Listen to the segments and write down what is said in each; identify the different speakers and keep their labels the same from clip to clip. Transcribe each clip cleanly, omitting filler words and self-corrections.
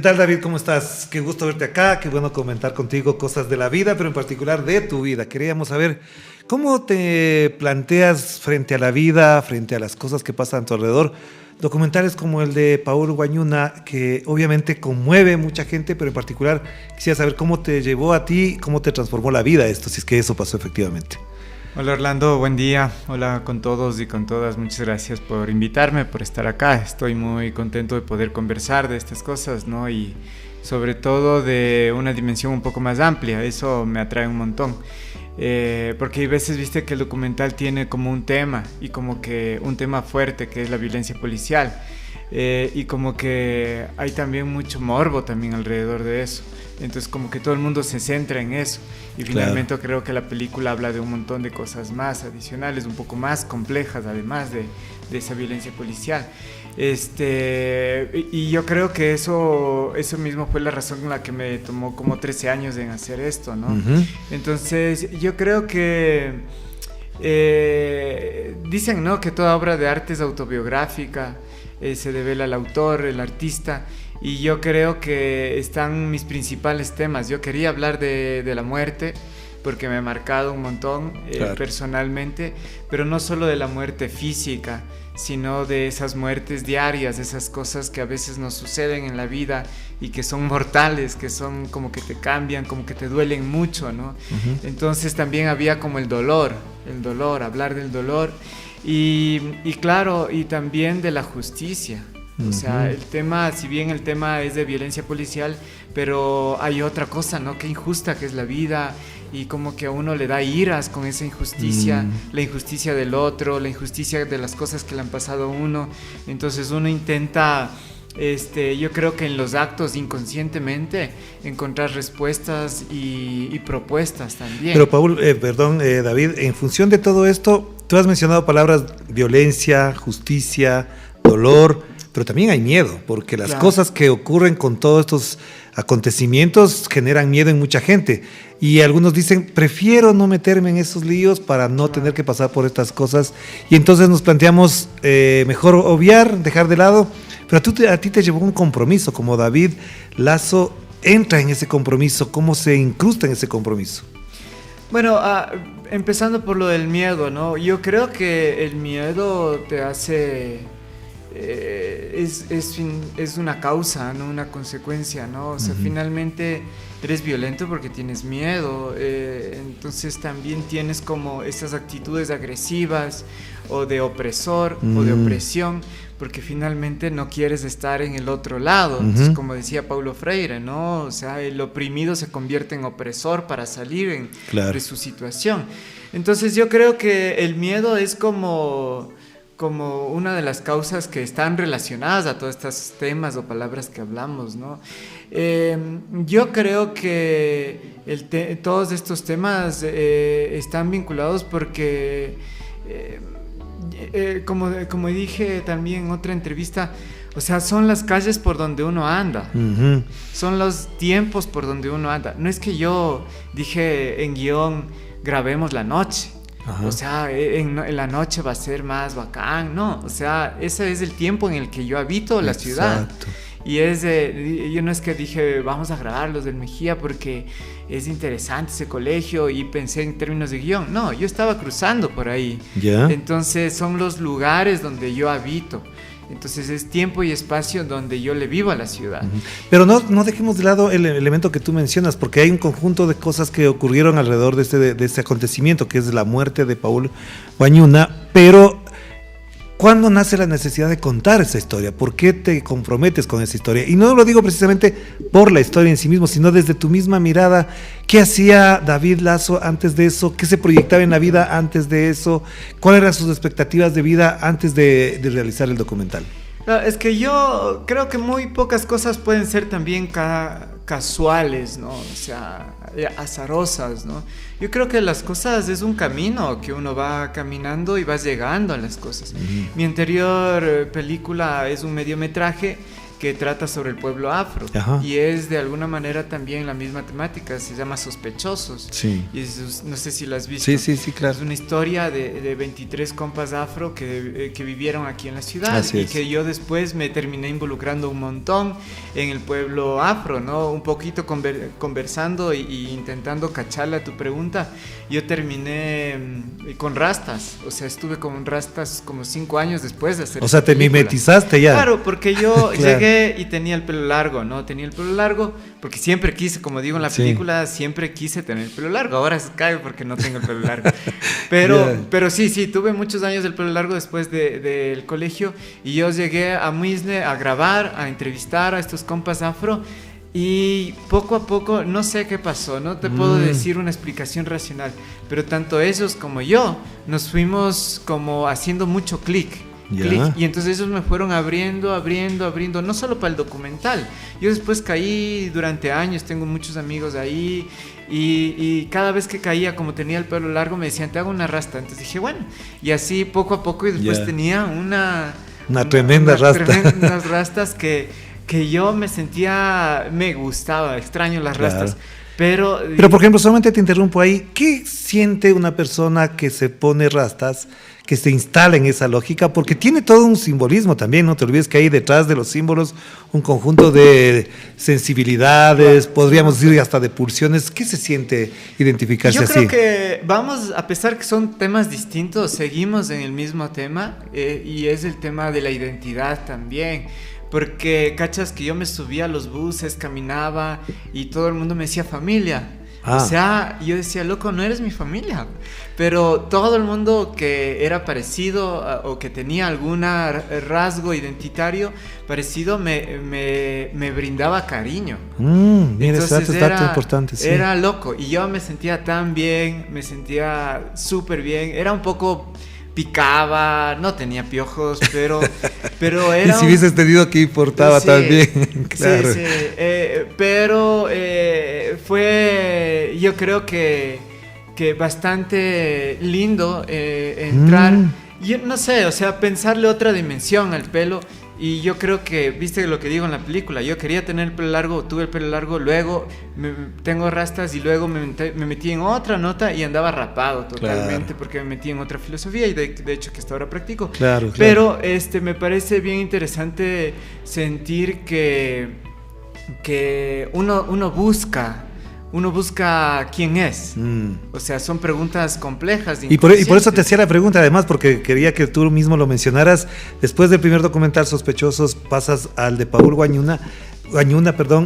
Speaker 1: tal, David? ¿Cómo estás? Qué gusto verte acá, qué bueno comentar contigo cosas de la vida, pero en particular de tu vida. Queríamos saber cómo te planteas frente a la vida, frente a las cosas que pasan a tu alrededor. Documentales como el de Paul Guañuna, que obviamente conmueve mucha gente, pero en particular quisiera saber cómo te llevó a ti, cómo te transformó la vida esto, si es que eso pasó efectivamente.
Speaker 2: Hola Orlando, buen día. Hola con todos y con todas. Muchas gracias por invitarme, por estar acá. Estoy muy contento de poder conversar de estas cosas, ¿no? Y sobre todo de una dimensión un poco más amplia. Eso me atrae un montón. Porque hay veces, viste, que el documental tiene como un tema y como que un tema fuerte que es la violencia policial. Y como que hay también mucho morbo también alrededor de eso. Entonces como que todo el mundo se centra en eso y finalmente claro, creo que la película habla de un montón de cosas más adicionales, un poco más complejas además de esa violencia policial. Y yo creo que eso mismo fue la razón con la que me tomó como 13 años en hacer esto, ¿no? Uh-huh. Entonces yo creo que dicen, ¿no?, que toda obra de arte es autobiográfica, se devela al autor, el artista. Y yo creo que están mis principales temas. Yo quería hablar de la muerte porque me ha marcado un montón claro, personalmente, pero no solo de la muerte física, sino de esas muertes diarias, esas cosas que a veces nos suceden en la vida y que son mortales, que son como que te cambian, como que te duelen mucho, ¿no? Uh-huh. Entonces también había como el dolor, hablar del dolor y claro, y también de la justicia. O sea, el tema, si bien el tema es de violencia policial, pero hay otra cosa, ¿no? Qué injusta que es la vida y como que a uno le da iras con esa injusticia, la injusticia del otro, la injusticia de las cosas que le han pasado a uno. Entonces uno intenta, yo creo que en los actos inconscientemente encontrar respuestas y propuestas también.
Speaker 1: Pero Paul, David, en función de todo esto, tú has mencionado palabras violencia, justicia, dolor, pero también hay miedo, porque las claro, cosas que ocurren con todos estos acontecimientos generan miedo en mucha gente. Y algunos dicen, prefiero no meterme en esos líos para no tener que pasar por estas cosas. Y entonces nos planteamos mejor obviar, dejar de lado. Pero a ti te llevó un compromiso, como David Lazo entra en ese compromiso, ¿cómo se incrusta en ese compromiso?
Speaker 2: Bueno, empezando por lo del miedo, ¿no? Yo creo que el miedo te hace... es una causa, no una consecuencia, ¿no? O sea, finalmente eres violento porque tienes miedo, entonces también tienes como estas actitudes agresivas o de opresor o de opresión, porque finalmente no quieres estar en el otro lado. Entonces, como decía Paulo Freire, ¿no? O sea, el oprimido se convierte en opresor para salir claro, de su situación. Entonces yo creo que el miedo es como una de las causas que están relacionadas a todos estos temas o palabras que hablamos, ¿no? Yo creo que todos estos temas están vinculados porque, como dije también en otra entrevista, o sea, son las calles por donde uno anda, son los tiempos por donde uno anda. No es que yo dije en guión, grabemos la noche. Ajá. O sea, en la noche va a ser más bacán, no, o sea, ese es el tiempo en el que yo habito la ciudad. Exacto. Y yo no es que dije, vamos a grabar los del Mejía porque es interesante ese colegio y pensé en términos de guión. No, yo estaba cruzando por ahí. ¿Ya? Entonces son los lugares donde yo habito. Entonces es tiempo y espacio donde yo le vivo a la ciudad.
Speaker 1: Pero no dejemos de lado el elemento que tú mencionas, porque hay un conjunto de cosas que ocurrieron alrededor de este acontecimiento, que es la muerte de Paul Guañuna, pero ¿cuándo nace la necesidad de contar esa historia? ¿Por qué te comprometes con esa historia? Y no lo digo precisamente por la historia en sí mismo, sino desde tu misma mirada. ¿Qué hacía David Lazo antes de eso? ¿Qué se proyectaba en la vida antes de eso? ¿Cuáles eran sus expectativas de vida antes de realizar el documental?
Speaker 2: Es que yo creo que muy pocas cosas pueden ser también casuales, ¿no? O sea, azarosas, ¿no? Yo creo que las cosas es un camino que uno va caminando y vas llegando a las cosas. Mi anterior película es un mediometraje que trata sobre el pueblo afro.
Speaker 1: Ajá.
Speaker 2: Y es de alguna manera también la misma temática, se llama Sospechosos.
Speaker 1: Sí.
Speaker 2: Y no sé si la has visto.
Speaker 1: Sí, claro.
Speaker 2: Es una historia de 23 compas afro que vivieron aquí en la ciudad.
Speaker 1: Así
Speaker 2: y
Speaker 1: es.
Speaker 2: que yo después me terminé involucrando un montón en el pueblo afro, ¿no? Un poquito conversando y intentando cacharle a tu pregunta. Yo terminé con rastas, o sea, estuve con rastas como 5 años después de hacer.
Speaker 1: O sea, te
Speaker 2: película.
Speaker 1: mimetizaste ya.
Speaker 2: Claro, porque yo
Speaker 1: Claro.
Speaker 2: llegué y tenía el pelo largo, ¿no? Tenía el pelo largo porque siempre quise, como digo en la película, siempre quise tener el pelo largo. Ahora se cae porque no tengo el pelo largo. Pero sí, tuve muchos años el pelo largo después del colegio y yo llegué a Muisne a grabar, a entrevistar a estos compas afro. Y poco a poco, no sé qué pasó, no te puedo decir una explicación racional, pero tanto ellos como yo nos fuimos como haciendo mucho clic. Y entonces ellos me fueron abriendo, no solo para el documental. Yo después caí durante años, tengo muchos amigos ahí y cada vez que caía, como tenía el pelo largo, me decían, te hago una rasta. Entonces dije, bueno, y así poco a poco y después tenía una
Speaker 1: tremenda rasta.
Speaker 2: Tremendas rastas que yo me gustaba, extraño las rastas. Pero,
Speaker 1: por ejemplo, solamente te interrumpo ahí. ¿Qué siente una persona que se pone rastas, que se instala en esa lógica? Porque tiene todo un simbolismo también, no te olvides que hay detrás de los símbolos un conjunto de sensibilidades, podríamos decir hasta de pulsiones. ¿Qué se siente identificarse así?
Speaker 2: Yo creo que vamos, a pesar que son temas distintos, seguimos en el mismo tema y es el tema de la identidad también. Porque, cachas, que yo me subía a los buses, caminaba y todo el mundo me decía familia. O sea, yo decía, loco, no eres mi familia. Pero todo el mundo que era parecido o que tenía algún rasgo identitario parecido me brindaba cariño.
Speaker 1: Mira, ese dato importante. Sí.
Speaker 2: Era loco y yo me sentía tan bien, me sentía súper bien. Era un poco... picaba, no tenía piojos, pero era...
Speaker 1: Y si hubieses tenido que importaba también, claro.
Speaker 2: Sí, pero fue, yo creo que bastante lindo entrar, yo no sé, o sea, pensarle otra dimensión al pelo. Y yo creo que, viste lo que digo en la película, yo quería tener el pelo largo, tuve el pelo largo, luego tengo rastas y luego me metí en otra nota y andaba rapado totalmente, porque me metí en otra filosofía y de hecho que hasta ahora practico.
Speaker 1: Claro.
Speaker 2: Pero me parece bien interesante sentir que uno busca quién es. O sea, son preguntas complejas.
Speaker 1: Y por eso te hacía la pregunta, además, porque quería que tú mismo lo mencionaras. Después del primer documental Sospechosos, pasas al de Paul Guañuna,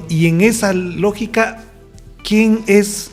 Speaker 1: y en esa lógica, ¿quién es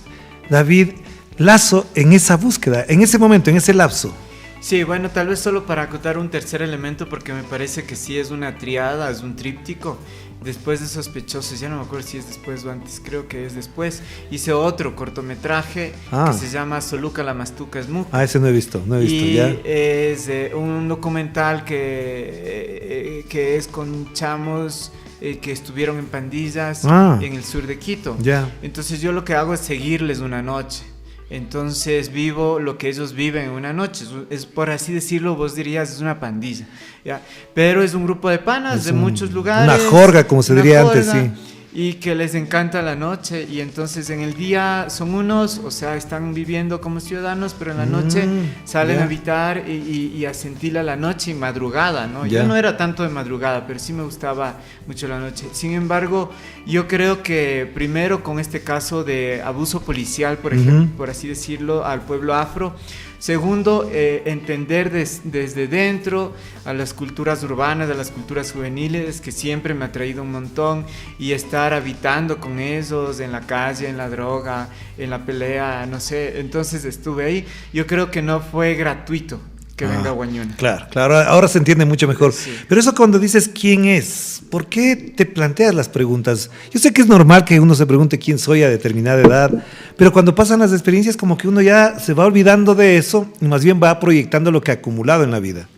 Speaker 1: David Lazo en esa búsqueda, en ese momento, en ese lapso?
Speaker 2: Sí, bueno, tal vez solo para acotar un tercer elemento, porque me parece que sí es una triada, es un tríptico. Después de Sospechosos, ya no me acuerdo si es después o antes, creo que es después, hice otro cortometraje que se llama Soluca la Mastuca Smuk.
Speaker 1: Ese no he visto,
Speaker 2: y
Speaker 1: ya.
Speaker 2: Es un documental que es con chamos que estuvieron en pandillas en el sur de Quito. Entonces yo lo que hago es seguirles una noche. Entonces vivo lo que ellos viven en una noche. Es, por así decirlo, vos dirías, es una pandilla, ¿ya? Pero es un grupo de panas de muchos lugares.
Speaker 1: Una jorga, como se diría antes, sí.
Speaker 2: Y que les encanta la noche. Y entonces en el día son unos, o sea, están viviendo como ciudadanos, pero en la noche salen a habitar y a sentir la noche y madrugada, ¿no? Yo no era tanto de madrugada, pero sí me gustaba mucho la noche. Sin embargo, yo creo que primero con este caso de abuso policial, por ejemplo, por así decirlo, al pueblo afro. Segundo, entender desde dentro a las culturas urbanas, a las culturas juveniles, que siempre me ha traído un montón, y estar habitando con ellos en la calle, en la droga, en la pelea, no sé. Entonces estuve ahí. Yo creo que no fue gratuito que venga Guañuna.
Speaker 1: Claro, ahora se entiende mucho mejor. Sí. Pero eso cuando dices quién es, ¿por qué te planteas las preguntas? Yo sé que es normal que uno se pregunte quién soy a determinada edad, pero cuando pasan las experiencias como que uno ya se va olvidando de eso y más bien va proyectando lo que ha acumulado en la vida.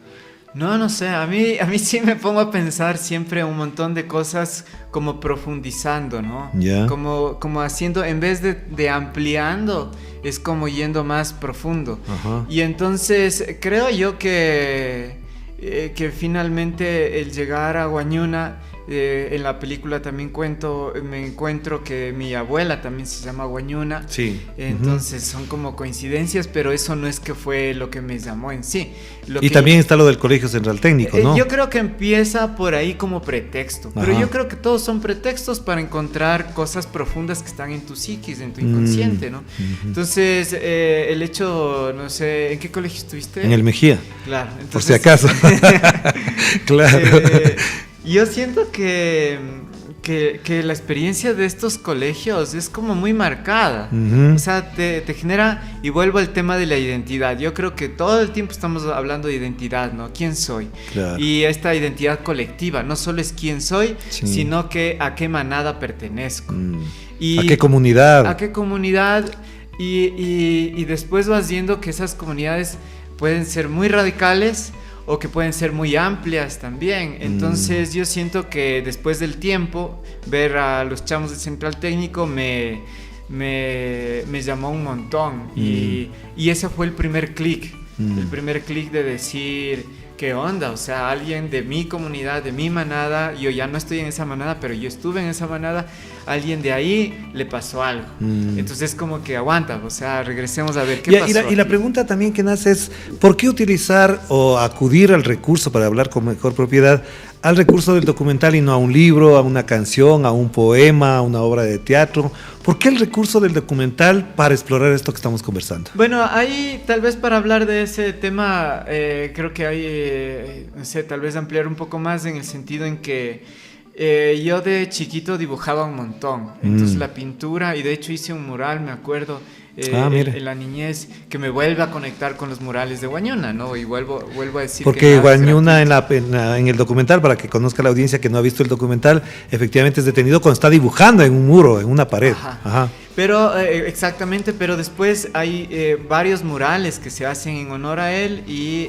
Speaker 2: No sé, a mí sí me pongo a pensar siempre un montón de cosas como profundizando, ¿no? Como haciendo, en vez de ampliando, es como yendo más profundo. Y entonces creo yo que finalmente el llegar a Guañuna En la película también me encuentro que mi abuela también se llama Guañuna.
Speaker 1: Sí.
Speaker 2: Entonces son como coincidencias, pero eso no es que fue lo que me llamó en sí.
Speaker 1: También está lo del Colegio Central Técnico, ¿no?
Speaker 2: Yo creo que empieza por ahí como pretexto, pero yo creo que todos son pretextos para encontrar cosas profundas que están en tu psiquis, en tu inconsciente, ¿no? Entonces, el hecho, no sé, ¿en qué colegio estuviste?
Speaker 1: En el Mejía.
Speaker 2: Claro. Entonces,
Speaker 1: por si acaso. Claro.
Speaker 2: Yo siento que la experiencia de estos colegios es como muy marcada. O sea, te genera, y vuelvo al tema de la identidad. Yo creo que todo el tiempo estamos hablando de identidad, ¿no? ¿Quién soy? Claro. Y esta identidad colectiva, no solo es quién soy, sino que a qué manada pertenezco. Y
Speaker 1: ¿a qué comunidad?
Speaker 2: ¿A qué comunidad? Y después vas viendo que esas comunidades pueden ser muy radicales o que pueden ser muy amplias también. Entonces yo siento que después del tiempo ver a los chamos de Central Técnico me llamó un montón y ese fue el primer clic, de decir, ¿qué onda? O sea, alguien de mi comunidad, de mi manada, yo ya no estoy en esa manada, pero yo estuve en esa manada, alguien de ahí le pasó algo. Entonces como que aguanta, o sea, regresemos a ver qué pasó.
Speaker 1: Y la pregunta también que nace es, ¿por qué utilizar o acudir al recurso para hablar con mejor propiedad, al recurso del documental y no a un libro, a una canción, a un poema, a una obra de teatro? ¿Por qué el recurso del documental para explorar esto que estamos conversando?
Speaker 2: Bueno, ahí tal vez para hablar de ese tema, creo que hay, no sé, tal vez ampliar un poco más en el sentido en que yo de chiquito dibujaba un montón. Entonces la pintura, y de hecho hice un mural, me acuerdo, en la niñez, que me vuelve a conectar con los murales de Guañuna, ¿no? Y vuelvo a decir
Speaker 1: porque
Speaker 2: que
Speaker 1: Guañuna en el documental, para que conozca la audiencia que no ha visto el documental, efectivamente es detenido cuando está dibujando en un muro, en una pared. Ajá.
Speaker 2: Pero exactamente, pero después hay varios murales que se hacen en honor a él y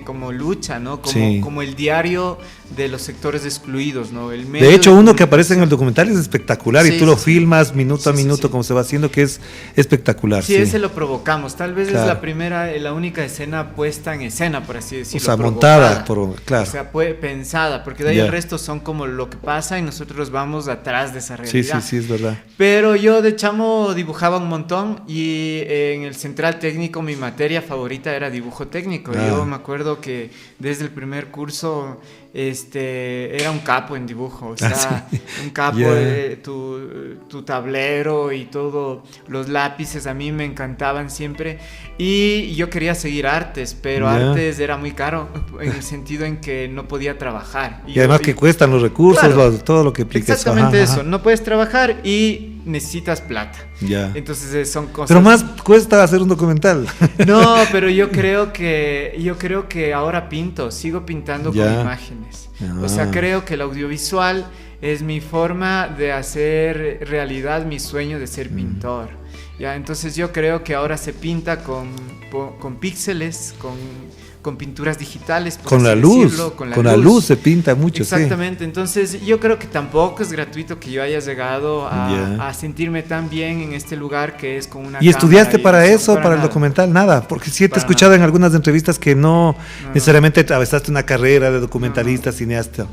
Speaker 2: como lucha, ¿no? Como el diario de los sectores excluidos, ¿no? El medio
Speaker 1: de hecho, uno que aparece en el documental es espectacular y tú lo filmas minuto a minuto como se va haciendo, que es espectacular.
Speaker 2: Sí, ese lo provocamos. Tal vez es la única escena puesta en escena, por así decirlo.
Speaker 1: O sea, montada, claro.
Speaker 2: O sea, pensada, porque de ahí el resto son como lo que pasa y nosotros vamos atrás de esa realidad.
Speaker 1: Sí, es verdad.
Speaker 2: Pero yo de chamo dibujaba un montón y en el Central Técnico mi materia favorita era dibujo técnico. Yo me acuerdo que desde el primer curso era un capo en dibujo, o sea, un capo de tu tablero y todo, los lápices a mí me encantaban siempre y yo quería seguir artes, pero artes era muy caro en el sentido en que no podía trabajar.
Speaker 1: Y además que cuestan los recursos, todo lo que implica eso.
Speaker 2: Exactamente eso, no puedes trabajar y necesitas plata. Entonces son cosas.
Speaker 1: Pero más cuesta hacer un documental.
Speaker 2: No, pero yo creo que ahora sigo pintando con imágenes. O sea, creo que el audiovisual es mi forma de hacer realidad mi sueño de ser pintor. Entonces yo creo que ahora se pinta con píxeles, con pinturas digitales,
Speaker 1: con la luz, con la luz se pinta mucho.
Speaker 2: Exactamente, entonces yo creo que tampoco es gratuito que yo haya llegado a sentirme tan bien en este lugar que es con una
Speaker 1: ¿Y estudiaste para eso, para el documental? Nada, porque sí te he escuchado en algunas entrevistas que no necesariamente atravesaste una carrera de documentalista, cineasta.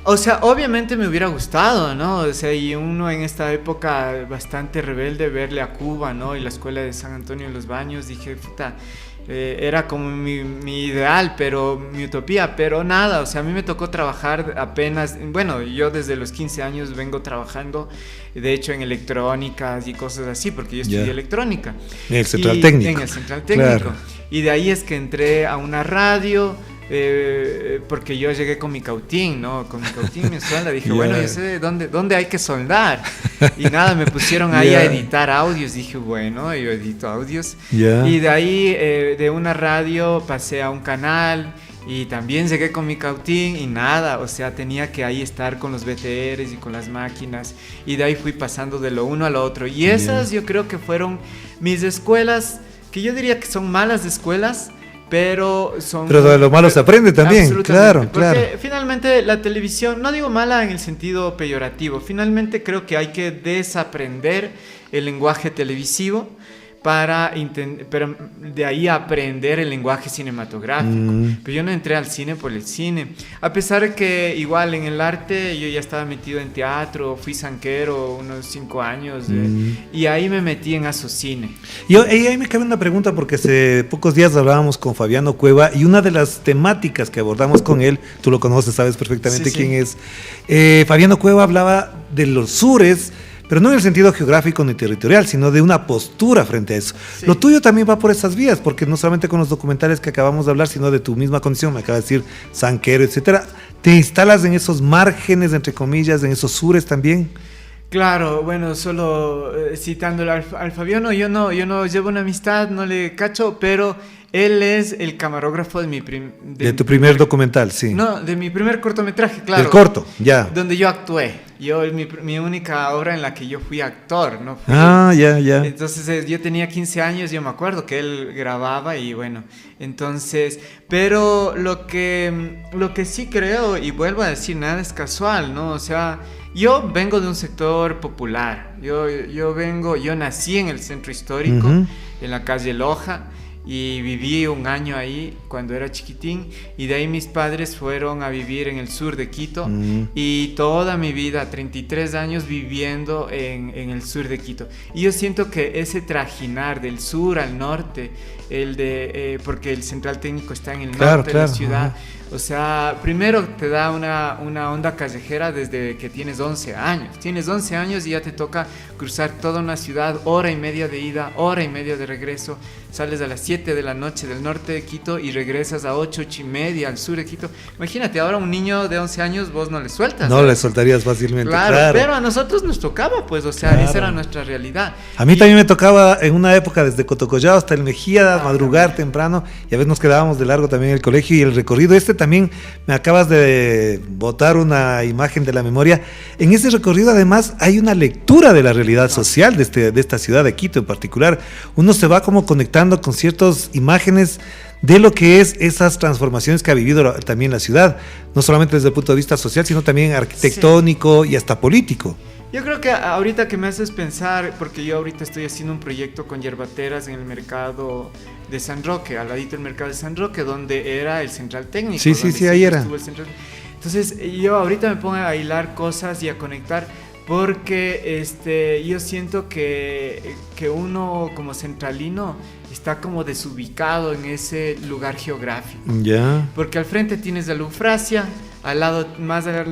Speaker 2: O sea, obviamente me hubiera gustado, ¿no? O sea, y uno en esta época bastante rebelde, verle a Cuba, ¿no? Y la escuela de San Antonio en los Baños, dije, puta, era como mi ideal, mi utopía, pero nada, o sea, a mí me tocó trabajar apenas, bueno, yo desde los 15 años vengo trabajando, de hecho, en electrónicas y cosas así, porque yo estudié electrónica.
Speaker 1: En el Central Técnico.
Speaker 2: En el Central Técnico. Claro. Y de ahí es que entré a una radio, porque yo llegué con mi cautín, ¿no? Con mi cautín mensual, dije, bueno, yo sé dónde hay que soldar. Y nada, me pusieron ahí a editar audios. Dije, bueno, yo edito audios. Y de ahí, de una radio, pasé a un canal y también llegué con mi cautín y nada, o sea, tenía que ahí estar con los VTRs y con las máquinas. Y de ahí fui pasando de lo uno a lo otro. Y esas yo creo que fueron mis escuelas, que yo diría que son malas escuelas, pero de
Speaker 1: lo malo se aprende también, claro.
Speaker 2: Porque finalmente la televisión, no digo mala en el sentido peyorativo, finalmente creo que hay que desaprender el lenguaje televisivo pero de ahí aprender el lenguaje cinematográfico. Pero yo no entré al cine por el cine, a pesar de que igual en el arte yo ya estaba metido en teatro, fui zanquero unos 5 años y ahí me metí en Asocine.
Speaker 1: Y ahí me cabe una pregunta, porque hace pocos días hablábamos con Fabiano Cueva y una de las temáticas que abordamos con él, tú lo conoces, sabes perfectamente quién es. Fabiano Cueva hablaba de los sures, pero no en el sentido geográfico ni territorial, sino de una postura frente a eso. Sí. Lo tuyo también va por esas vías, porque no solamente con los documentales que acabamos de hablar, sino de tu misma condición, me acaba de decir zanquero, etcétera. ¿Te instalas en esos márgenes, entre comillas, en esos sures también?
Speaker 2: Claro, bueno, solo citándolo al Fabiano, yo no llevo una amistad, no le cacho, pero él es el camarógrafo de
Speaker 1: tu primer documental, sí.
Speaker 2: No, de mi primer cortometraje, claro.
Speaker 1: El corto, ya.
Speaker 2: Donde yo actué. Mi única obra en la que yo fui actor, ¿no?
Speaker 1: Ya.
Speaker 2: Entonces yo tenía 15 años, yo me acuerdo que él grababa y bueno, entonces, pero lo que sí creo, y vuelvo a decir, nada es casual, ¿no? O sea, yo vengo de un sector popular, yo nací en el centro histórico, en la calle Loja, y viví un año ahí cuando era chiquitín, y de ahí mis padres fueron a vivir en el sur de Quito, y toda mi vida, 33 años viviendo en el sur de Quito. Y yo siento que ese trajinar del sur al norte, porque el Central Técnico está en el norte de la ciudad, o sea, primero te da una onda callejera desde que tienes 11 años. Tienes 11 años y ya te toca cruzar toda una ciudad, hora y media de ida, hora y media de regreso. Sales a las 7 de la noche del norte de Quito y regresas a 8 y media al sur de Quito. Imagínate, ahora un niño de 11 años vos no le sueltas.
Speaker 1: No, le soltarías fácilmente.
Speaker 2: Claro, pero a nosotros nos tocaba, pues, o sea, esa era nuestra realidad.
Speaker 1: A mí también me tocaba en una época desde Cotocollao hasta el Mejía, madrugar temprano, y a veces nos quedábamos de largo también en el colegio, y el recorrido también me acabas de botar una imagen de la memoria. En ese recorrido además hay una lectura de la realidad social de esta ciudad de Quito en particular. Uno se va como conectando con ciertas imágenes de lo que es esas transformaciones que ha vivido también la ciudad, no solamente desde el punto de vista social, sino también arquitectónico y hasta político.
Speaker 2: Yo creo que ahorita que me haces pensar, porque yo ahorita estoy haciendo un proyecto con yerbateras en el mercado de San Roque, al ladito del mercado de San Roque, donde era el Central Técnico.
Speaker 1: Sí, ahí era.
Speaker 2: Entonces yo ahorita me pongo a hilar cosas y a conectar, porque yo siento que uno como centralino está como desubicado en ese lugar geográfico.
Speaker 1: Ya.
Speaker 2: Porque al frente tienes la Eufrasia, al lado más allá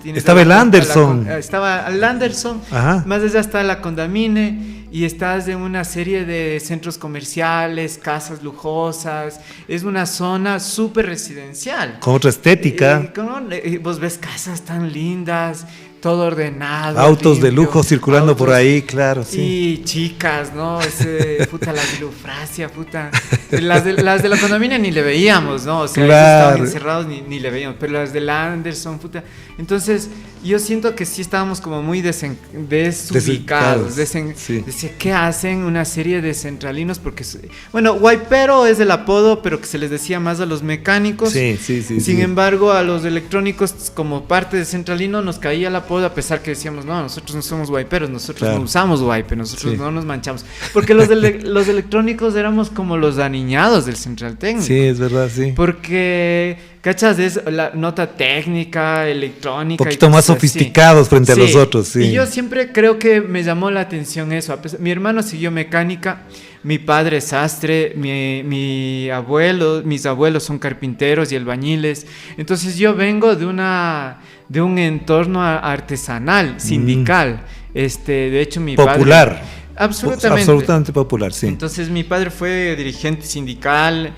Speaker 2: tienes
Speaker 1: estaba el Anderson.
Speaker 2: Estaba el Anderson, más allá está la Condamine, y estás en una serie de centros comerciales, casas lujosas. Es una zona súper residencial.
Speaker 1: Con otra estética.
Speaker 2: Vos ves casas tan lindas, todo ordenado.
Speaker 1: Autos limpio, de lujo circulando por ahí, claro, sí.
Speaker 2: Y chicas, ¿no? Las de Eufrasia, Las de la Condomina ni le veíamos, ¿no? O sea, estaban encerrados ni le veíamos. Pero las de la Anderson, Entonces, yo siento que sí estábamos como muy desubicados.
Speaker 1: Sí.
Speaker 2: ¿Qué hacen una serie de centralinos? Porque, bueno, guaypero es el apodo, pero que se les decía más a los mecánicos.
Speaker 1: Sí.
Speaker 2: Sin embargo, a los electrónicos, como parte de centralino, nos caía el apodo, a pesar que decíamos, no, nosotros no somos guayperos, nosotros no usamos guaype, nosotros no nos manchamos. Porque los electrónicos éramos como los aniñados del Central Técnico.
Speaker 1: Sí, es verdad, sí.
Speaker 2: Porque, ¿cachas? Es la nota técnica, electrónica.
Speaker 1: Un poquito más sofisticados frente a los otros, sí.
Speaker 2: Y yo siempre creo que me llamó la atención eso. Mi hermano siguió mecánica, mi padre es sastre, mis abuelos son carpinteros y albañiles. Entonces yo vengo de un entorno artesanal, sindical. De hecho, mi padre...
Speaker 1: Popular.
Speaker 2: Absolutamente
Speaker 1: popular, sí.
Speaker 2: Entonces mi padre fue dirigente sindical,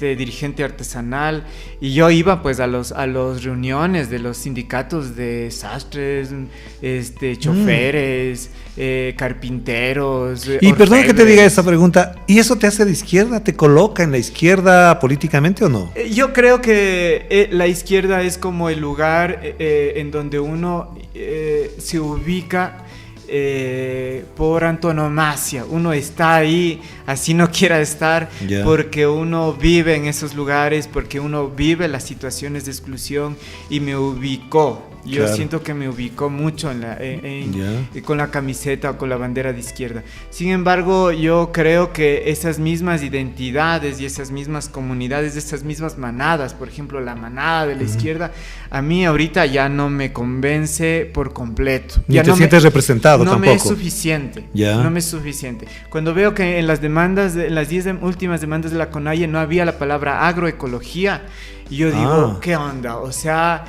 Speaker 2: dirigente artesanal, y yo iba pues a los reuniones de los sindicatos de sastres, choferes, carpinteros.
Speaker 1: Y perdón que te diga esa pregunta, ¿y eso te hace de izquierda? ¿Te coloca en la izquierda políticamente o no?
Speaker 2: Yo creo que la izquierda es como el lugar en donde uno se ubica por antonomasia. Uno está ahí así no quiera estar, porque uno vive en esos lugares, porque uno vive las situaciones de exclusión, y me ubicó. Yo
Speaker 1: Claro.
Speaker 2: siento que me ubicó mucho con la camiseta o con la bandera de izquierda. Sin embargo, yo creo que esas mismas identidades y esas mismas comunidades, esas mismas manadas, por ejemplo, la manada de la izquierda, a mí ahorita ya no me convence por completo.
Speaker 1: Ni
Speaker 2: Ya
Speaker 1: te
Speaker 2: no
Speaker 1: sientes representado
Speaker 2: no
Speaker 1: tampoco.
Speaker 2: me es suficiente.
Speaker 1: Ya.
Speaker 2: No me es suficiente. Cuando veo que en las demandas, en las 10 últimas demandas de la CONAIE no había la palabra agroecología, y yo digo, ¿qué onda? O sea,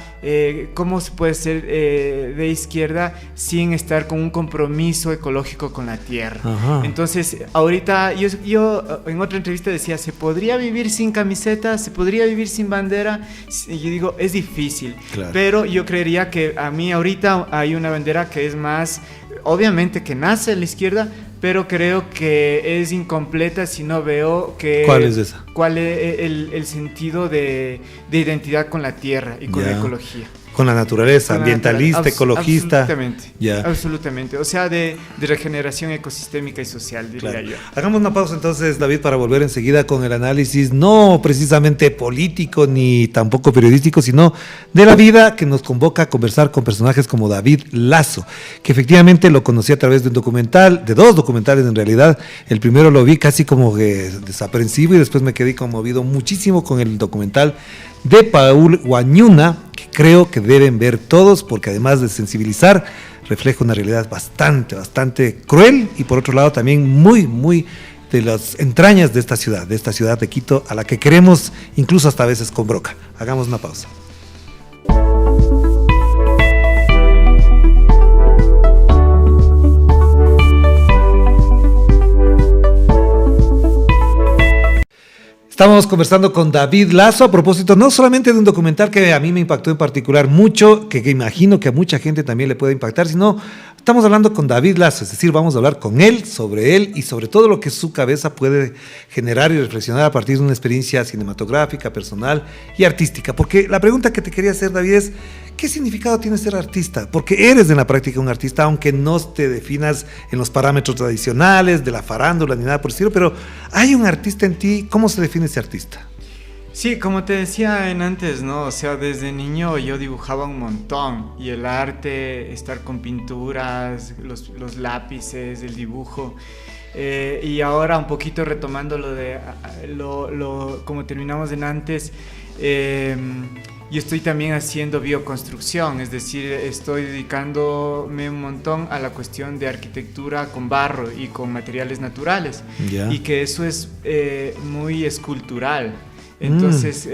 Speaker 2: ¿cómo se puede ser de izquierda sin estar con un compromiso ecológico con la tierra?
Speaker 1: Ajá.
Speaker 2: Entonces, ahorita yo en otra entrevista decía, ¿se podría vivir sin camiseta? ¿Se podría vivir sin bandera? Y yo digo, es difícil.
Speaker 1: Claro.
Speaker 2: Pero yo creería que a mí ahorita hay una bandera que es más, obviamente que nace en la izquierda, pero creo que es incompleta si no veo que...
Speaker 1: ¿Cuál es esa?
Speaker 2: ¿Cuál es el sentido de identidad con la tierra y con la ecología?
Speaker 1: Con la naturaleza,
Speaker 2: Con la
Speaker 1: ambientalista, ecologista.
Speaker 2: Absolutamente,
Speaker 1: Ya.
Speaker 2: absolutamente. O sea, de regeneración ecosistémica y social, diría
Speaker 1: Claro.
Speaker 2: yo.
Speaker 1: Hagamos una pausa entonces, David, para volver enseguida con el análisis, no precisamente político ni tampoco periodístico, sino de la vida que nos convoca a conversar con personajes como David Lazo, que efectivamente lo conocí a través de un documental, de dos documentales en realidad. El primero lo vi casi como que desaprensivo y después me quedé conmovido muchísimo con el documental de Paul Guañuna, que creo que deben ver todos porque además de sensibilizar, refleja una realidad bastante cruel y por otro lado también muy de las entrañas de esta ciudad de Quito, a la que queremos incluso hasta a veces con broca. Hagamos una pausa. Estamos conversando con David Lazo a propósito no solamente de un documental que a mí me impactó en particular mucho, que imagino que a mucha gente también le puede impactar, sino estamos hablando con David Lazo, es decir, vamos a hablar con él y sobre todo lo que su cabeza puede generar y reflexionar a partir de una experiencia cinematográfica, personal y artística. Porque la pregunta que te quería hacer, David, es ¿qué significado tiene ser artista? Porque eres en la práctica un artista, aunque no te definas en los parámetros tradicionales de la farándula ni nada por el estilo, pero hay un artista en ti. ¿Cómo se define ese artista?
Speaker 2: Sí, como te decía antes, ¿no? O sea, desde niño yo dibujaba un montón y el arte, estar con pinturas, los lápices, el dibujo. Y ahora un poquito retomando como terminamos en antes, yo estoy también haciendo bioconstrucción, es decir, estoy dedicándome un montón a la cuestión de arquitectura con barro y con materiales naturales.
Speaker 1: Yeah.
Speaker 2: Y que eso es muy escultural. Entonces,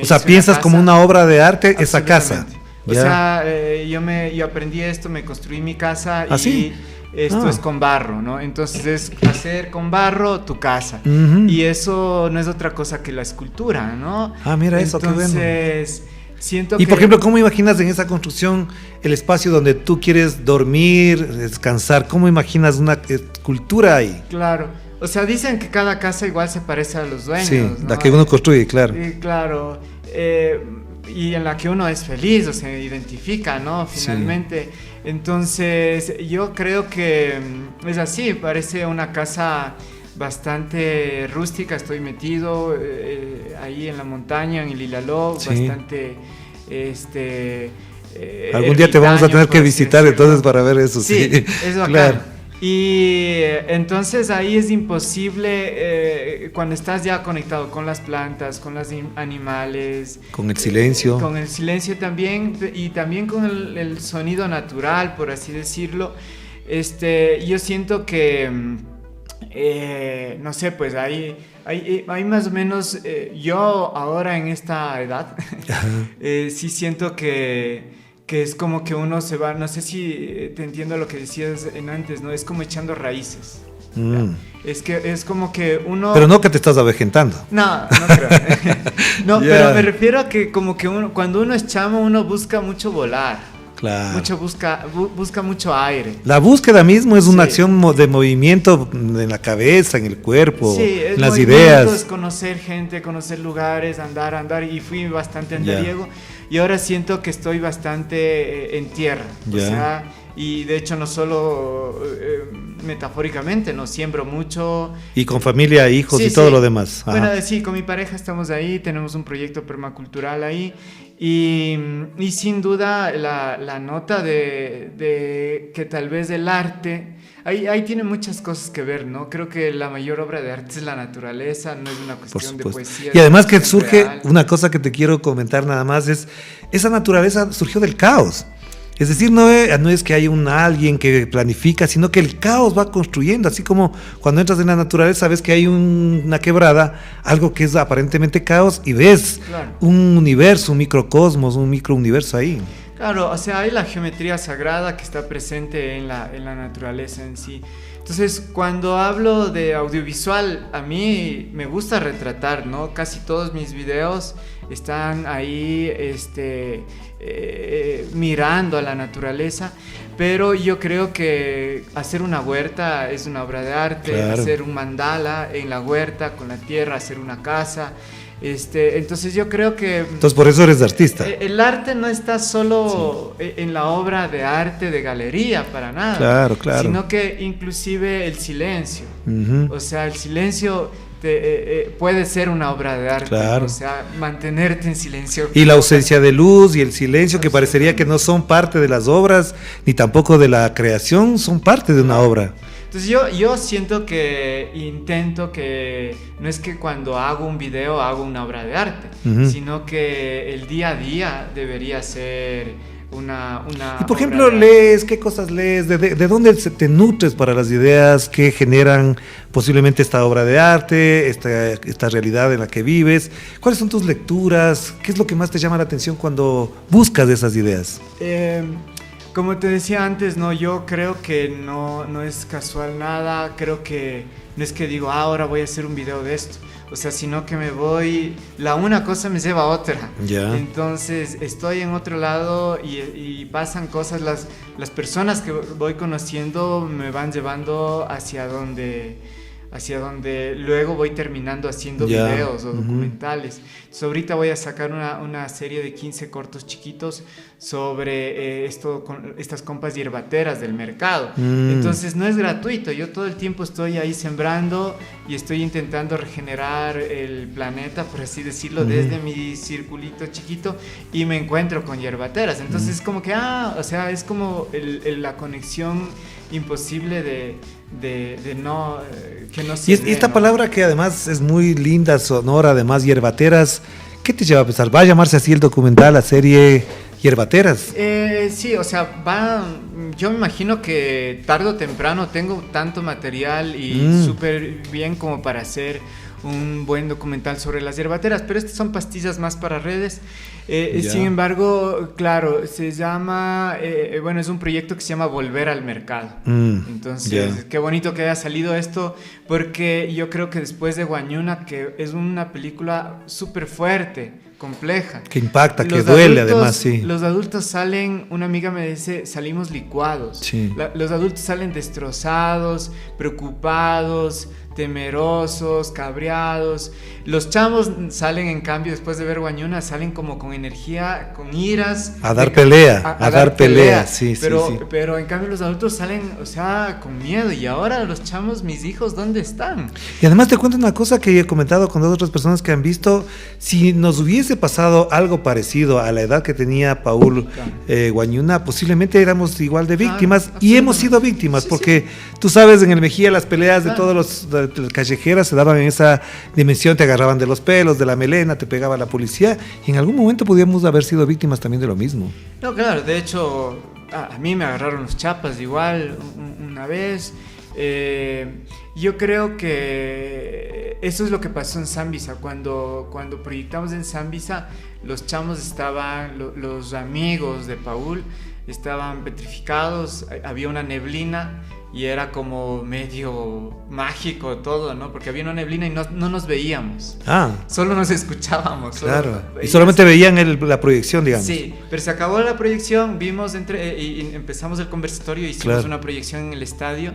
Speaker 1: o sea, piensas como una obra de arte esa casa.
Speaker 2: O sea, yo aprendí esto, me construí mi casa y esto es con barro, ¿no? Entonces es hacer con barro tu casa. Y eso no es otra cosa que la escultura, ¿no?
Speaker 1: Ah, mira eso, qué bueno.
Speaker 2: Entonces, siento
Speaker 1: y por ejemplo, ¿cómo imaginas en esa construcción el espacio donde tú quieres dormir, descansar? ¿Cómo imaginas una escultura ahí?
Speaker 2: Claro. O sea, dicen que cada casa igual se parece a los dueños,
Speaker 1: sí,
Speaker 2: ¿no?
Speaker 1: La que uno construye, claro.
Speaker 2: Claro. Y en la que uno es feliz o se identifica, ¿no? Finalmente. Sí. Entonces, yo creo que es así, parece una casa bastante rústica. Estoy metido ahí en la montaña, en el Ilaló, sí. Bastante...
Speaker 1: algún día te vamos a tener que visitar entonces para ver eso. Sí,
Speaker 2: es bacán. Claro. Y entonces ahí es imposible cuando estás ya conectado con las plantas, con los animales,
Speaker 1: con el silencio.
Speaker 2: Con el silencio también y también con el sonido natural, por así decirlo. Yo siento que, no sé, pues hay más o menos, yo ahora en esta edad, sí siento que es como que uno se va, no sé si te entiendo lo que decías en antes, ¿no? Es como echando raíces. Es que es como que uno...
Speaker 1: Pero no que te estás avejentando.
Speaker 2: No creo. No, pero me refiero a que como que cuando uno es chamo, uno busca mucho volar.
Speaker 1: Claro.
Speaker 2: Busca mucho aire.
Speaker 1: La búsqueda mismo es una acción de movimiento en la cabeza, en el cuerpo, en las ideas.
Speaker 2: Es conocer gente, conocer lugares, andar, y fui bastante andariego. Y ahora siento que estoy bastante en tierra. O sea, y de hecho no solo metafóricamente, no siembro mucho.
Speaker 1: Y con familia, hijos
Speaker 2: sí,
Speaker 1: y todo lo demás. Ajá.
Speaker 2: Bueno, sí, con mi pareja estamos ahí, tenemos un proyecto permacultural ahí y sin duda la nota de que tal vez el arte, ahí tiene muchas cosas que ver, ¿no? Creo que la mayor obra de arte es la naturaleza, no es una cuestión de poesía.
Speaker 1: Y además que surge
Speaker 2: real.
Speaker 1: una cosa que te quiero comentar nada más, es esa naturaleza surgió del caos. Es decir, no es que hay alguien que planifica, sino que el caos va construyendo, así como cuando entras en la naturaleza ves que hay una quebrada, algo que es aparentemente caos, y ves un universo, un microcosmos, un microuniverso ahí.
Speaker 2: Claro, o sea, hay la geometría sagrada que está presente en la naturaleza en sí. Entonces, cuando hablo de audiovisual, a mí me gusta retratar, ¿no? Casi todos mis videos están ahí mirando a la naturaleza, pero yo creo que hacer una huerta es una obra de arte, claro. Hacer un mandala en la huerta con la tierra, hacer una casa. Entonces yo creo que...
Speaker 1: Entonces por eso eres artista.
Speaker 2: El arte no está solo en la obra de arte de galería, para nada.
Speaker 1: Claro, claro.
Speaker 2: Sino que inclusive el silencio. O sea, el silencio puede ser una obra de arte.
Speaker 1: Claro.
Speaker 2: O sea, mantenerte en silencio.
Speaker 1: Y la ausencia de luz y el silencio, que parecería que no son parte de las obras, ni tampoco de la creación, son parte de una obra.
Speaker 2: Entonces yo siento que intento que no es que cuando hago un video hago una obra de arte, sino que el día a día debería ser una
Speaker 1: y por ejemplo, lees, ¿qué cosas lees? ¿De dónde te nutres para las ideas que generan posiblemente esta obra de arte, esta realidad en la que vives? ¿Cuáles son tus lecturas? ¿Qué es lo que más te llama la atención cuando buscas esas ideas?
Speaker 2: Como te decía antes, no, yo creo que no es casual nada, creo que no es que digo, ahora voy a hacer un video de esto, o sea, sino que me voy, una cosa me lleva a otra.
Speaker 1: Ya.
Speaker 2: Entonces estoy en otro lado y pasan cosas, las personas que voy conociendo me van llevando hacia donde luego voy terminando haciendo videos o documentales. Entonces ahorita voy a sacar una serie de 15 cortos chiquitos sobre estas compas hierbateras del mercado. Entonces no es gratuito, yo todo el tiempo estoy ahí sembrando y estoy intentando regenerar el planeta, por así decirlo, desde mi circulito chiquito, y me encuentro con hierbateras. Entonces es como que, o sea, es como la conexión imposible de no que no se
Speaker 1: y esta palabra que además es muy linda, sonora, además hierbateras, ¿qué te lleva a pensar? ¿Va a llamarse así el documental, la serie Hierbateras?
Speaker 2: Sí, o sea, yo me imagino que tarde o temprano tengo tanto material y súper bien como para hacer un buen documental sobre las hierbateras, pero estas son pastillas más para redes. Sin embargo, claro, se llama, es un proyecto que se llama Volver al Mercado. Entonces, qué bonito que haya salido esto, porque yo creo que después de Guañuna, que es una película súper fuerte, compleja.
Speaker 1: Que impacta, que duele además, sí.
Speaker 2: Los adultos salen, una amiga me dice, salimos licuados.
Speaker 1: Sí.
Speaker 2: Los adultos salen destrozados, preocupados, temerosos, cabreados. Los chamos salen, en cambio, después de ver Guañuna, salen como con energía, con iras.
Speaker 1: A dar pelea, a dar pelea, sí,
Speaker 2: pero,
Speaker 1: sí.
Speaker 2: Pero en cambio los adultos salen, o sea, con miedo. Y ahora los chamos, mis hijos, ¿dónde están?
Speaker 1: Y además te cuento una cosa que he comentado con dos otras personas que han visto. Si nos hubiese pasado algo parecido a la edad que tenía Paul Guañuna, posiblemente éramos igual de víctimas. Y hemos sido víctimas, porque tú sabes, en el Mejía las peleas de todos los callejeras se daban en esa dimensión, te agarraban de los pelos, de la melena, te pegaba la policía, y en algún momento podíamos haber sido víctimas también de lo mismo.
Speaker 2: No, claro, de hecho a mí me agarraron los chapas igual una vez. Yo creo que eso es lo que pasó en Zambisa. Cuando proyectamos en Zambisa, los chamos estaban, los amigos de Paul estaban petrificados, había una neblina y era como medio mágico todo, ¿no? Porque había una neblina y no nos veíamos. Solo nos escuchábamos.
Speaker 1: Claro. Y solamente veían la proyección, digamos.
Speaker 2: Sí, pero se acabó la proyección, vimos y empezamos el conversatorio, hicimos una proyección en el estadio.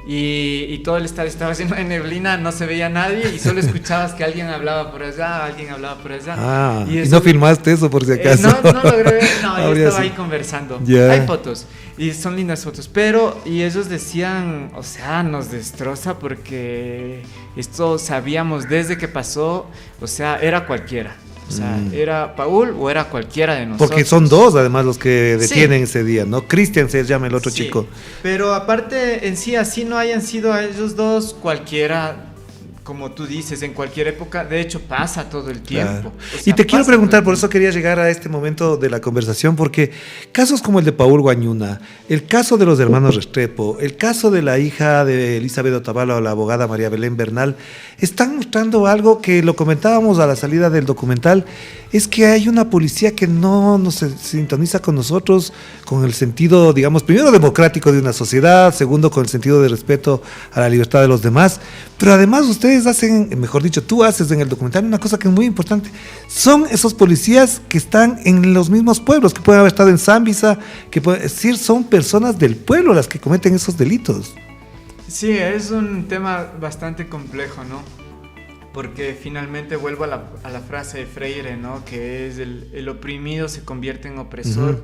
Speaker 2: y todo el estadio estaba lleno de neblina, no se veía nadie y solo escuchabas que alguien hablaba por allá, alguien hablaba por allá.
Speaker 1: Ah, ¿y no filmaste eso por si acaso?
Speaker 2: No lo grabé, no, yo estaba ahí conversando. Hay fotos y son lindas fotos, pero y ellos decían, o sea, nos destroza porque esto sabíamos desde que pasó, o sea, era cualquiera. O sea, era Paul o era cualquiera de nosotros.
Speaker 1: Porque son dos, además, los que detienen ese día, ¿no? Cristian se llama el otro chico.
Speaker 2: Pero aparte, en sí, así no hayan sido a ellos dos, cualquiera, como tú dices, en cualquier época, de hecho pasa todo el tiempo.
Speaker 1: Claro. O sea, y te quiero preguntar, por eso quería llegar a este momento de la conversación, porque casos como el de Paul Guañuna, el caso de los hermanos Restrepo, el caso de la hija de Elizabeth Otavalo, la abogada María Belén Bernal, están mostrando algo que lo comentábamos a la salida del documental, es que hay una policía que no nos sintoniza con nosotros, con el sentido, digamos, primero democrático de una sociedad, segundo con el sentido de respeto a la libertad de los demás, pero además ustedes hacen, mejor dicho, tú haces en el documental una cosa que es muy importante, son esos policías que están en los mismos pueblos, que pueden haber estado en Zambisa, que pueden, es decir, son personas del pueblo las que cometen esos delitos.
Speaker 2: Sí, es un tema bastante complejo, ¿no? Porque finalmente vuelvo a la frase de Freire, ¿no? Que es el oprimido se convierte en opresor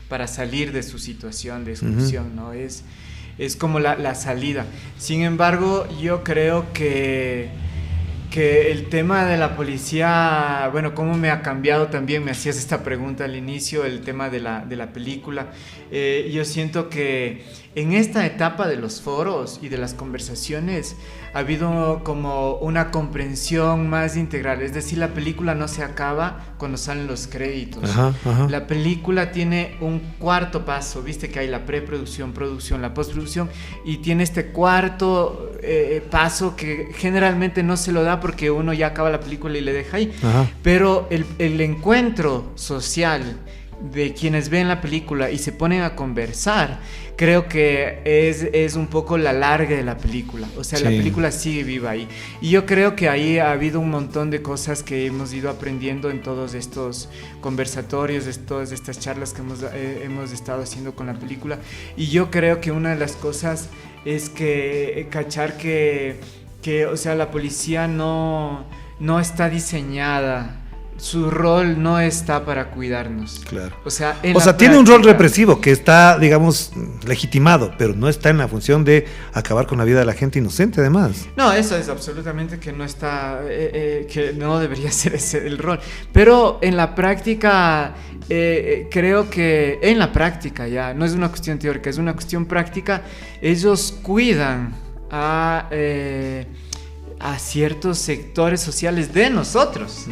Speaker 2: para salir de su situación de exclusión, ¿no? Es como la salida. Sin embargo, yo creo que el tema de la policía, bueno, cómo me ha cambiado también, me hacías esta pregunta al inicio, el tema de la película. Yo siento que en esta etapa de los foros y de las conversaciones ha habido como una comprensión más integral, es decir, la película no se acaba cuando salen los créditos. La película tiene un cuarto paso, viste que hay la preproducción, producción, la postproducción, y tiene este cuarto paso que generalmente no se lo da porque uno ya acaba la película y le deja ahí, pero el encuentro social de quienes ven la película y se ponen a conversar, creo que es un poco la larga de la película, o sea, la película sigue viva ahí, y yo creo que ahí ha habido un montón de cosas que hemos ido aprendiendo en todos estos conversatorios, todas estas charlas que hemos estado haciendo con la película, y yo creo que una de las cosas es que cachar que o sea, la policía no está diseñada, su rol no está para cuidarnos.
Speaker 1: Claro.
Speaker 2: O sea,
Speaker 1: tiene un rol represivo que está, digamos, legitimado, pero no está en la función de acabar con la vida de la gente inocente, además.
Speaker 2: No, eso es absolutamente que no está, que no debería ser ese el rol. Pero en la práctica, creo que en la práctica ya, no es una cuestión teórica, es una cuestión práctica, ellos cuidan a ciertos sectores sociales de nosotros.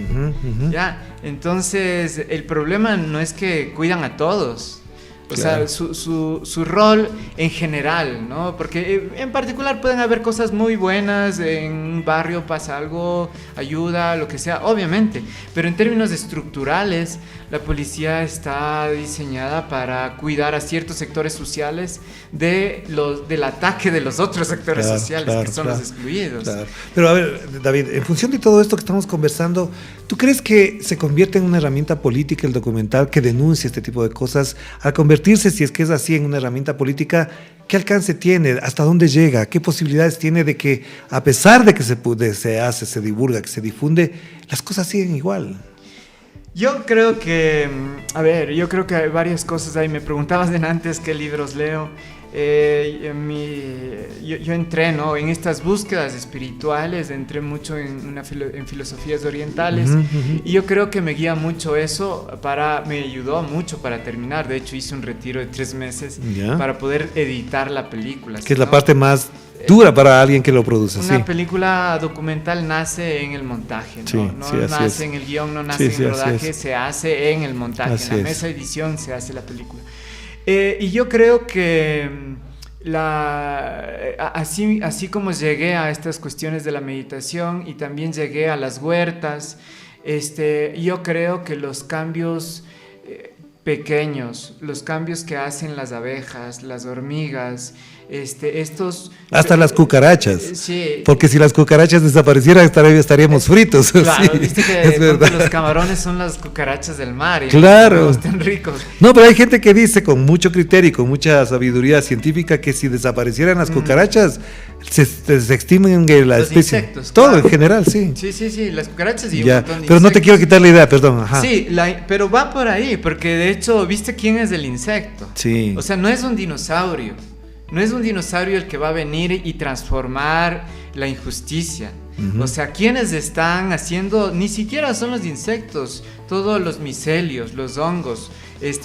Speaker 2: ¿Ya? Entonces, el problema no es que cuidan a todos. O sea, su rol en general, ¿no? Porque en particular pueden haber cosas muy buenas, en un barrio pasa algo, ayuda, lo que sea, obviamente. Pero en términos estructurales, la policía está diseñada para cuidar a ciertos sectores sociales del ataque de los otros sectores sociales, que son los excluidos. Claro.
Speaker 1: Pero a ver, David, en función de todo esto que estamos conversando, ¿tú crees que se convierte en una herramienta política el documental que denuncie este tipo de cosas? Al convertirse, si es que es así, en una herramienta política, ¿qué alcance tiene? ¿Hasta dónde llega? ¿Qué posibilidades tiene de que, a pesar de que se divulga, que se difunde, las cosas siguen igual?
Speaker 2: Yo creo que, yo creo que hay varias cosas ahí. Me preguntabas de antes qué libros leo. Yo entré, ¿no?, en estas búsquedas espirituales, entré mucho en filosofías orientales, y yo creo que me guía mucho eso, me ayudó mucho para terminar. De hecho, hice un retiro de 3 meses para poder editar la película.
Speaker 1: Que es la parte más dura para alguien que lo produce.
Speaker 2: Una película documental nace en el montaje, ¿no? No nace en el guión, no nace en el rodaje, se hace en el montaje, en la mesa de edición se hace la película. Y yo creo que así como llegué a estas cuestiones de la meditación y también llegué a las huertas, yo creo que los cambios pequeños, los cambios que hacen las abejas, las hormigas,
Speaker 1: Hasta las cucarachas.
Speaker 2: Sí.
Speaker 1: Porque si las cucarachas desaparecieran estaríamos fritos.
Speaker 2: Claro,
Speaker 1: sí,
Speaker 2: viste que los camarones son las cucarachas del mar y
Speaker 1: claro.
Speaker 2: están ricos.
Speaker 1: No, pero hay gente que dice con mucho criterio y con mucha sabiduría científica que si desaparecieran las cucarachas se extinguen la
Speaker 2: los
Speaker 1: especie.
Speaker 2: Insectos,
Speaker 1: todo
Speaker 2: claro.
Speaker 1: En general, sí.
Speaker 2: Sí, las cucarachas y
Speaker 1: Ya.
Speaker 2: un montón de
Speaker 1: Pero no te
Speaker 2: insectos.
Speaker 1: quiero quitar la idea, perdón. Ajá.
Speaker 2: Sí, pero va por ahí, porque de hecho, ¿viste quién es el insecto?
Speaker 1: Sí.
Speaker 2: O sea, no es un dinosaurio. No es un dinosaurio el que va a venir y transformar la injusticia. O sea, quienes están haciendo, ni siquiera son los insectos, todos los micelios, los hongos,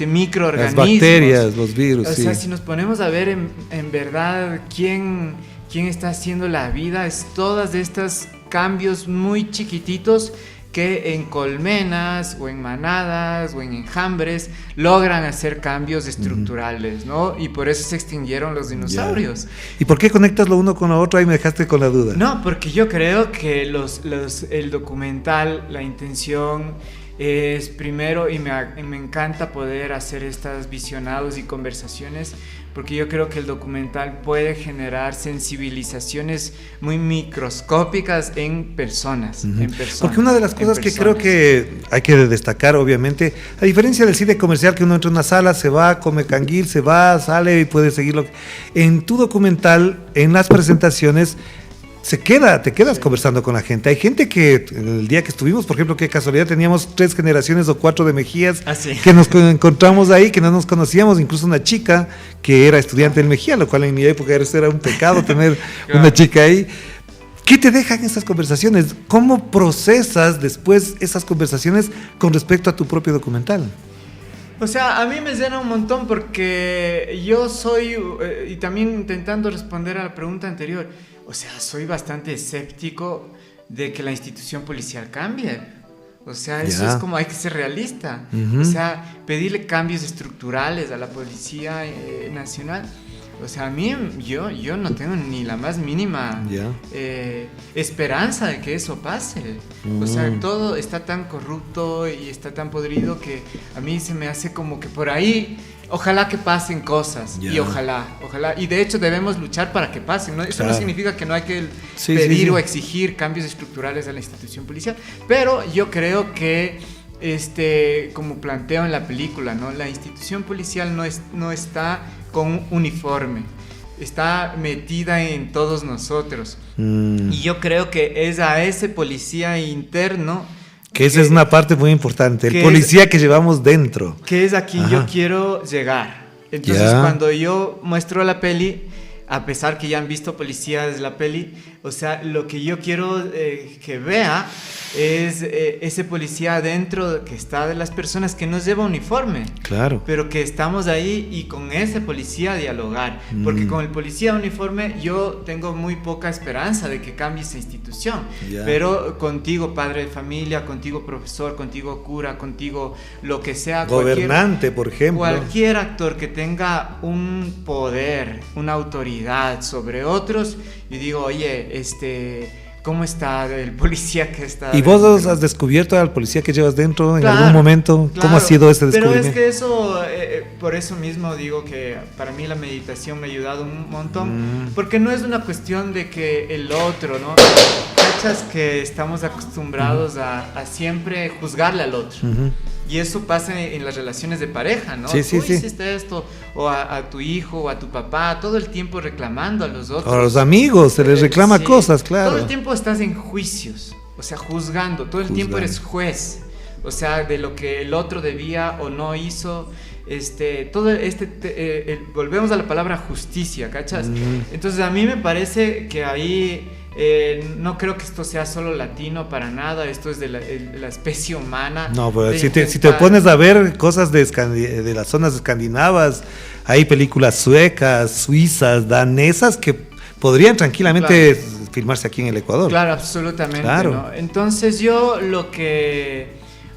Speaker 2: microorganismos.
Speaker 1: Las bacterias, los virus.
Speaker 2: O sea, si nos ponemos a ver en verdad quién está haciendo la vida, es todas estas cambios muy chiquititos que en colmenas o en manadas o en enjambres logran hacer cambios estructurales, ¿no? Y por eso se extinguieron los dinosaurios.
Speaker 1: ¿Y por qué conectas lo uno con lo otro? Ahí me dejaste con la duda.
Speaker 2: No, porque yo creo que el documental, la intención es primero, y me encanta poder hacer estas visionados y conversaciones, porque yo creo que el documental puede generar sensibilizaciones muy microscópicas en personas,
Speaker 1: Porque una de las cosas que creo que hay que destacar, obviamente, a diferencia del cine comercial, que uno entra a una sala, se va, come canguil, se va, sale y puede seguirlo. En tu documental, en las presentaciones, te quedas conversando con la gente. Hay gente que el día que estuvimos, por ejemplo, qué casualidad, teníamos 3 generaciones o 4 de Mejías que nos encontramos ahí, que no nos conocíamos, incluso una chica que era estudiante del Mejía, lo cual en mi época era un pecado tener una chica ahí. ¿Qué te dejan esas conversaciones? ¿Cómo procesas después esas conversaciones con respecto a tu propio documental?
Speaker 2: O sea, a mí me llena un montón porque yo soy, y también intentando responder a la pregunta anterior, o sea, soy bastante escéptico de que la institución policial cambie. O sea, eso es como, hay que ser realista. O sea, pedirle cambios estructurales a la Policía Nacional. O sea, a mí, yo no tengo ni la más mínima esperanza de que eso pase. O sea, todo está tan corrupto y está tan podrido que a mí se me hace como que por ahí, ojalá que pasen cosas. Y ojalá. Y de hecho debemos luchar para que pasen, ¿no? Eso no significa que no hay que pedir o exigir cambios estructurales a la institución policial. Pero yo creo que como planteo en la película, ¿no? La institución policial no está con un uniforme, está metida en todos nosotros. Y yo creo que es a ese policía interno
Speaker 1: que esa es una parte muy importante, el policía que llevamos dentro,
Speaker 2: que es a quien yo quiero llegar. Entonces cuando yo muestro la peli, a pesar que ya han visto policías la peli, o sea, lo que yo quiero que vea es ese policía adentro que está de las personas, que no lleva uniforme,
Speaker 1: claro,
Speaker 2: pero que estamos ahí y con ese policía dialogar, porque con el policía uniforme yo tengo muy poca esperanza de que cambie esa institución, pero contigo padre de familia, contigo profesor, contigo cura, contigo lo que sea,
Speaker 1: gobernante, por ejemplo,
Speaker 2: cualquier actor que tenga un poder, una autoridad sobre otros, y digo, oye, ¿cómo está el policía que está?
Speaker 1: ¿Y vos has descubierto al policía que llevas dentro en algún momento?
Speaker 2: Claro,
Speaker 1: ¿Cómo ha sido ese descubrimiento?
Speaker 2: Pero es que eso, por eso mismo digo que para mí la meditación me ha ayudado un montón, porque no es una cuestión de que el otro, ¿no? Cachas que estamos acostumbrados a siempre juzgarle al otro. Y eso pasa en las relaciones de pareja, ¿no? Tú hiciste esto, o a tu hijo, o a tu papá, todo el tiempo reclamando a los otros.
Speaker 1: A los amigos, se les reclama cosas, claro.
Speaker 2: Todo el tiempo estás en juicios, o sea, juzgando, todo el tiempo eres juez, o sea, de lo que el otro debía o no hizo. Volvemos a la palabra justicia, ¿cachas? Entonces a mí me parece que ahí no creo que esto sea solo latino para nada, esto es de la especie humana.
Speaker 1: No, pero si te pones a ver cosas de las zonas escandinavas, hay películas suecas, suizas, danesas que podrían tranquilamente filmarse aquí en el Ecuador.
Speaker 2: Claro, absolutamente. Claro. ¿No? Entonces yo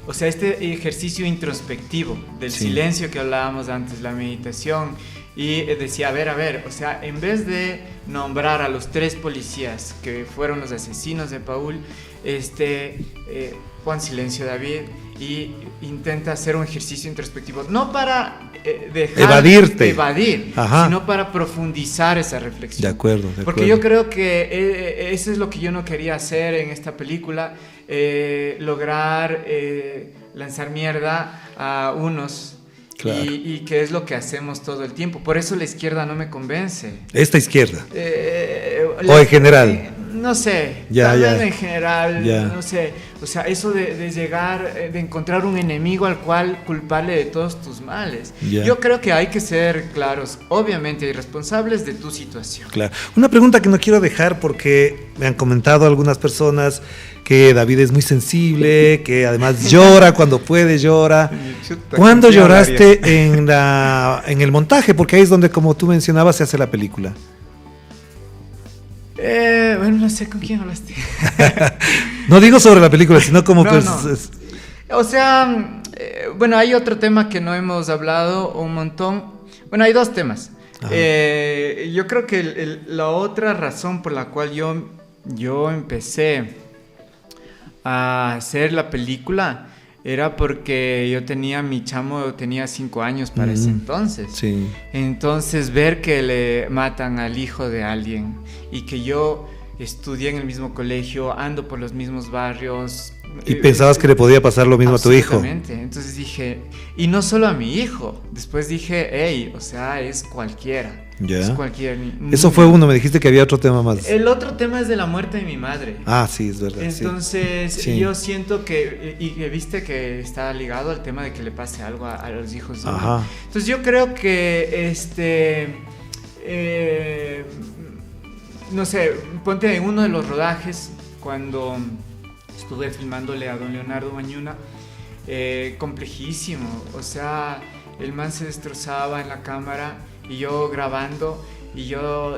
Speaker 2: o sea, este ejercicio introspectivo del silencio que hablábamos antes, la meditación, y decía, a ver, o sea, en vez de nombrar a los 3 policías que fueron los asesinos de Paul, pon silencio, David, y intenta hacer un ejercicio introspectivo, no para evadir, sino para profundizar esa reflexión.
Speaker 1: De acuerdo.
Speaker 2: Porque yo creo que eso es lo que yo no quería hacer en esta película, lograr lanzar mierda a unos. Claro. Y que es lo que hacemos todo el tiempo. Por eso la izquierda no me convence.
Speaker 1: ¿Esta izquierda? ¿O en general?
Speaker 2: No sé, también en general, no sé. O sea, eso de llegar, de encontrar un enemigo al cual culparle de todos tus males. Yo creo que hay que ser claros, obviamente, y responsables de tu situación.
Speaker 1: Claro. Una pregunta que no quiero dejar porque me han comentado algunas personas que David es muy sensible, que además llora cuando puede, llora. ¿Cuándo lloraste en el montaje? Porque ahí es donde, como tú mencionabas, se hace la película.
Speaker 2: Bueno, no sé con quién hablaste.
Speaker 1: No digo sobre la película, sino como
Speaker 2: no. O sea, bueno, hay otro tema que no hemos hablado un montón. Bueno, hay 2 temas. Yo creo que la otra razón por la cual yo empecé a hacer la película era porque yo tenía, mi chamo tenía 5 años para ese entonces. Sí. Entonces ver que le matan al hijo de alguien y que yo estudié en el mismo colegio, ando por los mismos barrios.
Speaker 1: ¿Y pensabas que le podía pasar lo mismo a tu hijo?
Speaker 2: Absolutamente. Entonces dije, y no solo a mi hijo, después dije, hey, o sea, es cualquiera.
Speaker 1: Ya.
Speaker 2: Es cualquiera.
Speaker 1: Eso fue uno, me dijiste que había otro tema más.
Speaker 2: El otro tema es de la muerte de mi madre.
Speaker 1: Ah, sí, es verdad.
Speaker 2: Entonces, yo siento que, y viste que está ligado al tema de que le pase algo a los hijos de uno. Entonces yo creo que no sé, ponte en uno de los rodajes cuando estuve filmándole a don Leonardo Mañuna, complejísimo, o sea, el man se destrozaba en la cámara y yo grabando y yo,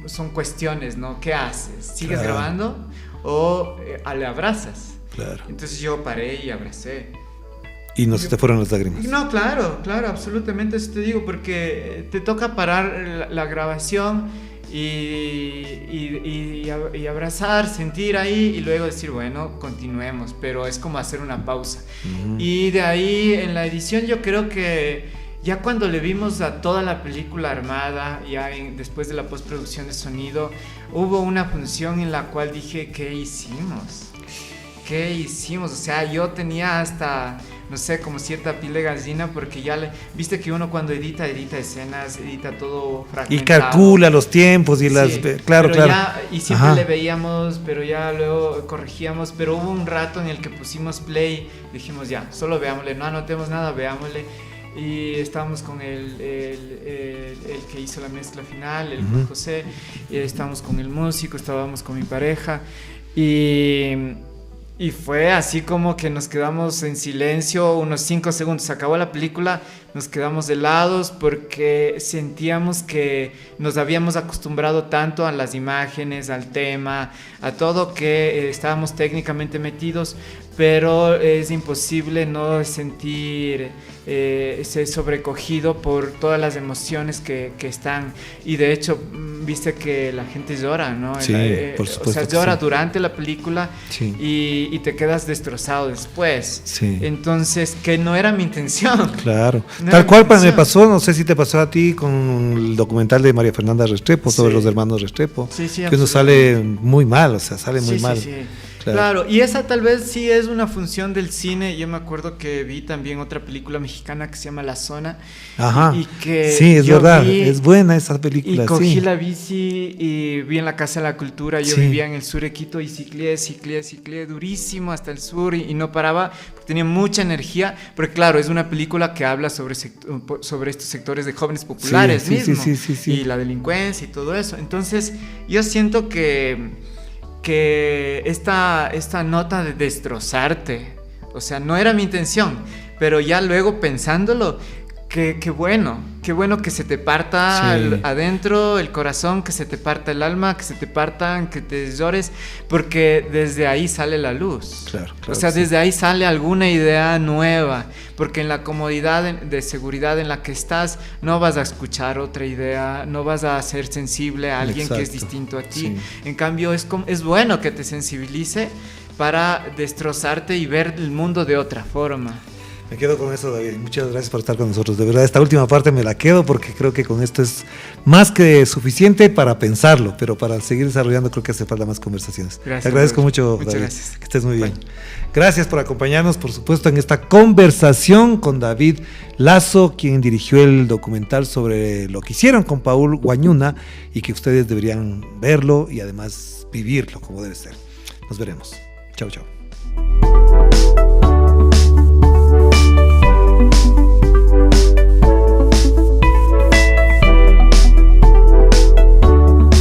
Speaker 2: son cuestiones, ¿no? ¿Qué haces? ¿Sigues grabando o le abrazas? Claro. Entonces yo paré y abracé.
Speaker 1: ¿Y no se te fueron las lágrimas?
Speaker 2: No, claro, absolutamente, eso te digo, porque te toca parar la grabación y abrazar, sentir ahí y luego decir, bueno, continuemos, pero es como hacer una pausa. Y de ahí en la edición yo creo que ya cuando le vimos a toda la película armada, ya después de la postproducción de sonido, hubo una función en la cual dije, ¿qué hicimos? O sea, yo tenía hasta, no sé, como cierta piel de gallina, porque viste que uno cuando edita escenas, edita todo fragmentado.
Speaker 1: Y calcula los tiempos y las... Claro.
Speaker 2: Y siempre le veíamos, pero ya luego corregíamos, pero hubo un rato en el que pusimos play, dijimos ya, solo veámosle, no anotemos nada, veámosle. Y estábamos con el que hizo la mezcla final, el José, y estábamos con el músico, estábamos con mi pareja, y fue así como que nos quedamos en silencio unos 5 segundos. Acabó la película, nos quedamos helados porque sentíamos que nos habíamos acostumbrado tanto a las imágenes, al tema, a todo, que estábamos técnicamente metidos, pero es imposible no sentir ese sobrecogido por todas las emociones que están. Y de hecho, viste que la gente llora, ¿no?
Speaker 1: Sí, por supuesto.
Speaker 2: O sea, llora durante la película y te quedas destrozado después. Sí. Entonces, que no era mi intención. Claro.
Speaker 1: No tal cual me pasó, no sé si te pasó a ti con el documental de María Fernanda Restrepo, sobre los hermanos Restrepo, que nos sale muy mal, o sea, sale muy mal. Sí.
Speaker 2: Claro, y esa tal vez sí es una función del cine. Yo me acuerdo que vi también otra película mexicana que se llama La Zona. Ajá. Y que
Speaker 1: sí, es verdad, es buena esa película.
Speaker 2: Y cogí la bici y vi en la Casa de la Cultura. Yo vivía en el sur de Quito y ciclé durísimo hasta el sur y no paraba, porque tenía mucha energía. Porque claro, es una película que habla sobre estos sectores de jóvenes populares mismo. Sí. Y la delincuencia y todo eso. Entonces, yo siento que esta nota de destrozarte, o sea, no era mi intención, pero ya luego pensándolo, Qué bueno que se te parta
Speaker 1: Sí.
Speaker 2: adentro el corazón, que se te parta el alma, que se te partan, que te llores, porque desde ahí sale la luz.
Speaker 1: Claro,
Speaker 2: O sea,
Speaker 1: sí.
Speaker 2: desde ahí sale alguna idea nueva, porque en la comodidad de seguridad en la que estás no vas a escuchar otra idea, no vas a ser sensible a alguien que es
Speaker 1: Exacto.
Speaker 2: distinto a ti.
Speaker 1: Sí.
Speaker 2: En cambio, es bueno que te sensibilice para destrozarte y ver el mundo de otra forma.
Speaker 1: Me quedo con eso, David. Muchas gracias por estar con nosotros. De verdad, esta última parte me la quedo porque creo que con esto es más que suficiente para pensarlo, pero para seguir desarrollando creo que hace falta más conversaciones.
Speaker 2: Gracias,
Speaker 1: Te agradezco
Speaker 2: Robert.
Speaker 1: mucho,
Speaker 2: Muchas
Speaker 1: David.
Speaker 2: gracias.
Speaker 1: Que estés muy bien.
Speaker 2: Bye.
Speaker 1: Gracias por acompañarnos, por supuesto, en esta conversación con David Lazo, quien dirigió el documental sobre lo que hicieron con Paul Guañuna y que ustedes deberían verlo y además vivirlo como debe ser. Nos veremos. Chao, chao.